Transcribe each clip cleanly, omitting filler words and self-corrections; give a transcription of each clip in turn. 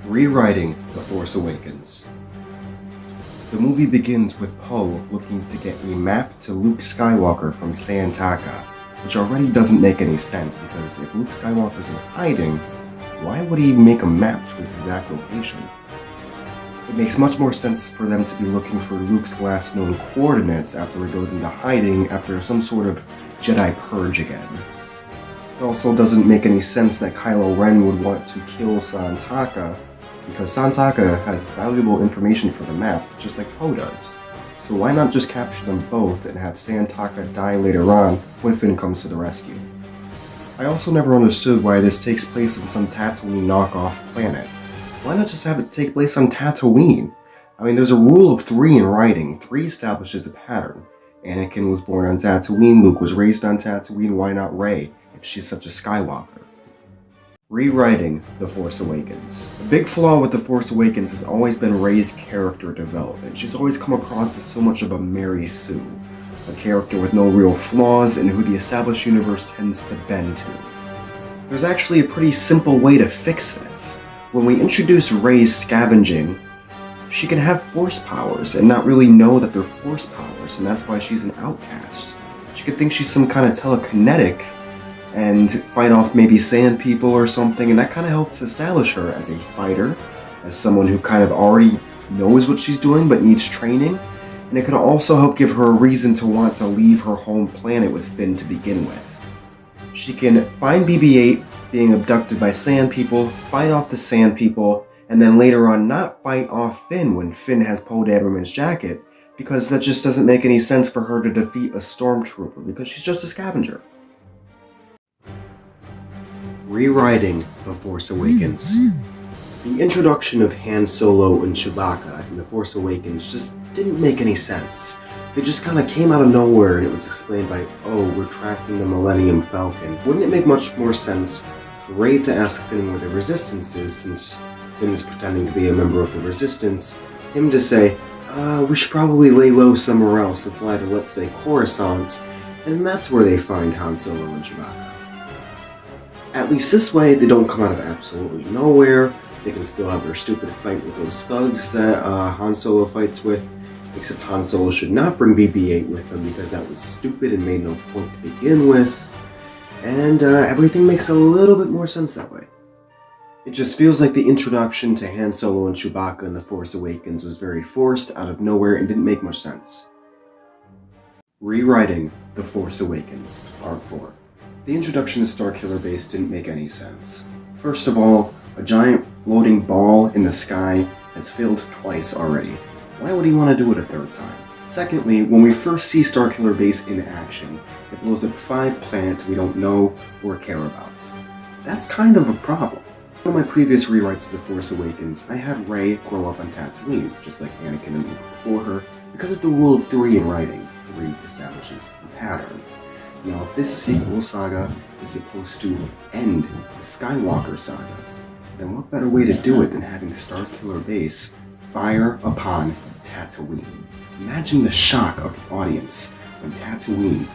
Rewriting The Force Awakens. The movie begins with Poe looking to get a map to Luke Skywalker from Santaka, which already doesn't make any sense because if Luke Skywalker's in hiding, why would he make a map to his exact location? It makes much more sense for them to be looking for Luke's last known coordinates after he goes into hiding after some sort of Jedi purge again. It also doesn't make any sense that Kylo Ren would want to kill Santaka, because Santaka has valuable information for the map, just like Poe does. So why not just capture them both and have Santaka die later on when Finn comes to the rescue? I also never understood why this takes place on some Tatooine knockoff planet. Why not just have it take place on Tatooine? I mean, there's a rule of 3 in writing. 3 establishes a pattern. Anakin was born on Tatooine, Luke was raised on Tatooine, why not Rey, if she's such a Skywalker? Rewriting The Force Awakens. A big flaw with The Force Awakens has always been Rey's character development. She's always come across as so much of a Mary Sue, a character with no real flaws and who the established universe tends to bend to. There's actually a pretty simple way to fix this. When we introduce Rey's scavenging, she can have force powers and not really know that they're force powers, and that's why she's an outcast. She could think she's some kind of telekinetic and fight off maybe sand people or something, and that kind of helps establish her as a fighter, as someone who kind of already knows what she's doing but needs training, and it can also help give her a reason to want to leave her home planet with Finn to begin with. She can find BB-8 being abducted by sand people, fight off the sand people, and then later on not fight off Finn when Finn has Poe Dameron's jacket, because that just doesn't make any sense for her to defeat a stormtrooper, because she's just a scavenger. Rewriting The Force Awakens. The introduction of Han Solo and Chewbacca in The Force Awakens just didn't make any sense. They just kind of came out of nowhere and it was explained by, oh, we're tracking the Millennium Falcon. Wouldn't it make much more sense for Rey to ask Finn where the Resistance is, since Finn is pretending to be a member of the Resistance, him to say, we should probably lay low somewhere else and fly to, let's say, Coruscant, and that's where they find Han Solo and Chewbacca. At least this way, they don't come out of absolutely nowhere. They can still have their stupid fight with those thugs that Han Solo fights with, except Han Solo should not bring BB-8 with him because that was stupid and made no point to begin with, and everything makes a little bit more sense that way. It just feels like the introduction to Han Solo and Chewbacca in The Force Awakens was very forced, out of nowhere, and didn't make much sense. Rewriting The Force Awakens, Part 4. The introduction to Starkiller Base didn't make any sense. First of all, a giant floating ball in the sky has failed twice already. Why would he want to do it a third time? Secondly, when we first see Starkiller Base in action, it blows up 5 planets we don't know or care about. That's kind of a problem. In one of my previous rewrites of The Force Awakens, I had Rey grow up on Tatooine, just like Anakin and Luke before her, because of the rule of 3 in writing. 3 establishes a pattern. Now, if this sequel saga is supposed to end the Skywalker saga, then what better way to do it than having Starkiller Base fire upon Tatooine? Imagine the shock of the audience when Tatooine,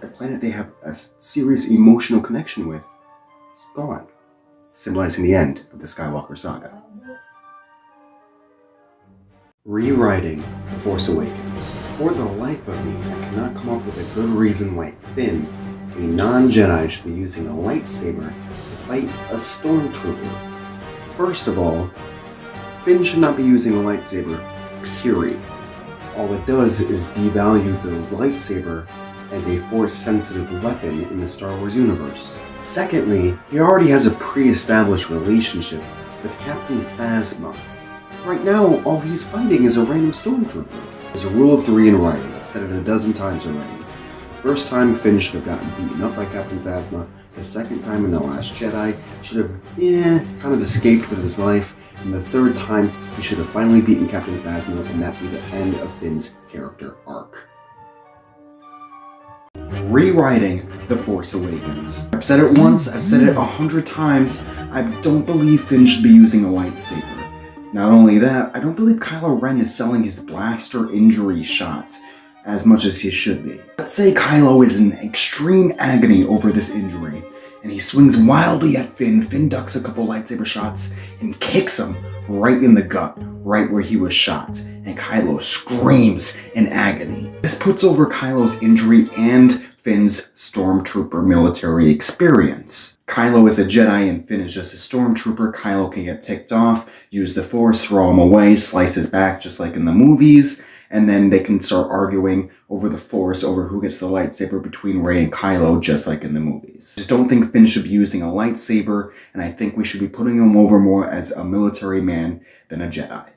a planet they have a serious emotional connection with, is gone, symbolizing the end of the Skywalker saga. Rewriting The Force Awakens. For the life of me, I cannot come up with a good reason why Finn, a non-Jedi, should be using a lightsaber to fight a stormtrooper. First of all, Finn should not be using a lightsaber, period. All it does is devalue the lightsaber as a force-sensitive weapon in the Star Wars universe. Secondly, he already has a pre-established relationship with Captain Phasma. Right now, all he's fighting is a random stormtrooper. There's a rule of 3 in writing. I've said it a dozen times already. The first time, Finn should have gotten beaten up by Captain Phasma. The second time, in The Last Jedi, should have, kind of escaped with his life. And the third time, he should have finally beaten Captain Phasma, and that be the end of Finn's character arc. Rewriting The Force Awakens. I've said it once, I've said it 100 times. I don't believe Finn should be using a lightsaber. Not only that, I don't believe Kylo Ren is selling his blaster injury shot as much as he should be. Let's say Kylo is in extreme agony over this injury, and he swings wildly at Finn. Finn ducks a couple lightsaber shots and kicks him right in the gut, right where he was shot, and Kylo screams in agony. This puts over Kylo's injury and Finn's stormtrooper military experience. Kylo is a Jedi and Finn is just a stormtrooper. Kylo can get ticked off, use the Force, throw him away, slice his back just like in the movies, and then they can start arguing over the Force, over who gets the lightsaber between Rey and Kylo, just like in the movies. Just don't think Finn should be using a lightsaber, and I think we should be putting him over more as a military man than a Jedi.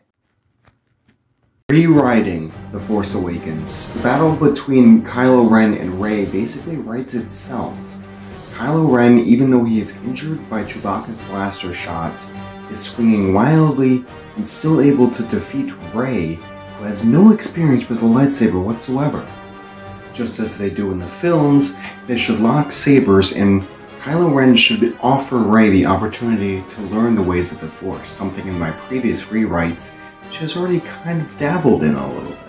Rewriting The Force Awakens. The battle between Kylo Ren and Rey basically writes itself. Kylo Ren, even though he is injured by Chewbacca's blaster shot, is swinging wildly and still able to defeat Rey, who has no experience with a lightsaber whatsoever. Just as they do in the films, they should lock sabers, and Kylo Ren should offer Rey the opportunity to learn the ways of the Force, something in my previous rewrites she has already kind of dabbled in a little bit.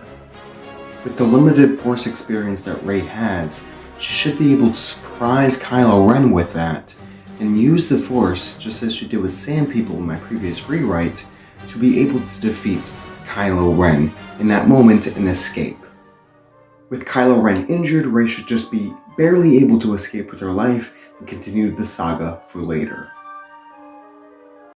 With the limited Force experience that Rey has, she should be able to surprise Kylo Ren with that, and use the Force, just as she did with Sand People in my previous rewrite, to be able to defeat Kylo Ren in that moment and escape. With Kylo Ren injured, Rey should just be barely able to escape with her life and continue the saga for later.